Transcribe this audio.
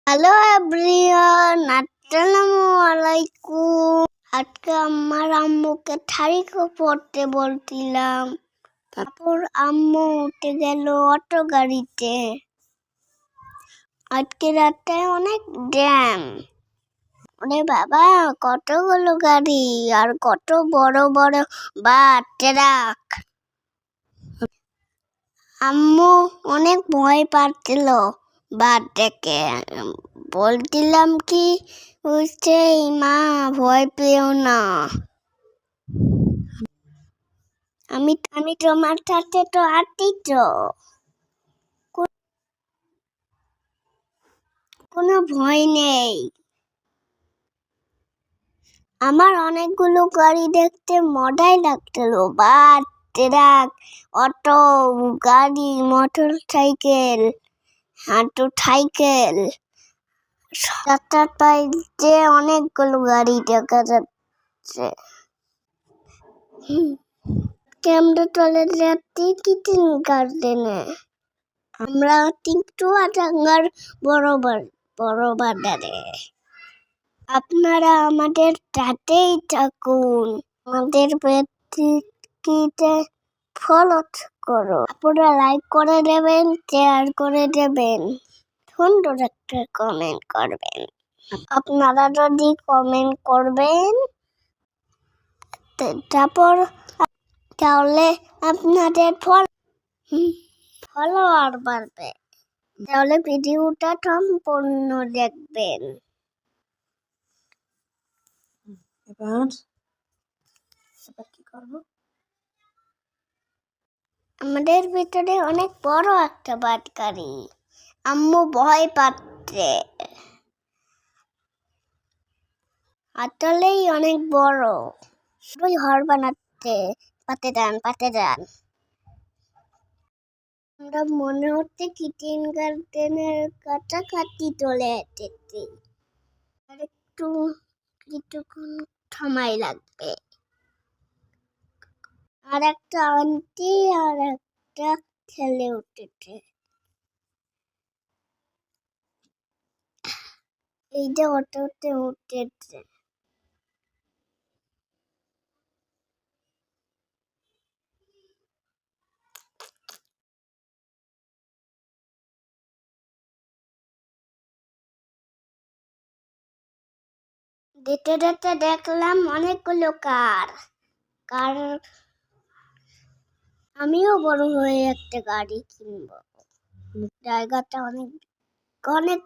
Hello everyone, আসসালামু আলাইকুম। আজকে আমার আম্মুকে শাড়ি পরতে বলছিলাম, তারপর আম্মু উঠে গেল অটো গাড়িতে। আজকে রাতে অনেক জ্যাম। ওরে বাবা, কতগুলো গাড়ি আর কত বড় বড় বাস, ট্রাক। আম্মু অনেক ভয় পাচ্ছিল বাস দেখে। বলছিলাম কি হচ্ছে, মা ভয় পেও না, আমি তোমার সাথে তো আছি তো, কোনো ভয় নেই। আমার অনেকগুলো গাড়ি দেখতে মজাই লাগছিল, বাস, ট্রাক, অটো, গাড়ি, মোটর সাইকেল, হাঁটু সাইকেল, যে অনেকগুলো গাড়ি দেখা যাচ্ছে। আমরা চলে যাচ্ছি কিচেন গার্ডেনে। আমরা কিন্তু আটাঙ্গার বড় বাজারে। আপনারা আমাদের সাথেই থাকুন, আমাদের পেজটিতে ফলো করো। আপনারা লাইক করে দেবেন, শেয়ার করে দেবেন, সুন্দর একটা কমেন্ট করবেন। আপনারা যদি কমেন্ট করবেন তারপর তাহলে আপনাদের ফলোয়ার বাড়বে। তাহলে ভিডিওটা সম্পূর্ণ দেখবেন। এবার কি করব? আমাদের ভিতরে অনেক বড় একটা বাটকারি। আম্মু ভয় পাচ্ছে, আসলেই অনেক বড়। সবাই ঘর বানাচ্ছে, পাতে যান। আমরা মনে হচ্ছে কিচেন গার্ডেনের কাছাকাছি চলে এসেছি। আর কিছুক্ষণ সময় লাগবে। আর একটা আন্টি আর একটা ছেলে উঠেছে। এই যে অটোতে উঠেছে। যেতে যেতে দেখলাম অনেকগুলো কার। আমিও বড় হয়ে একটা গাড়ি কিনবো। জায়গাটা অনেক অনেক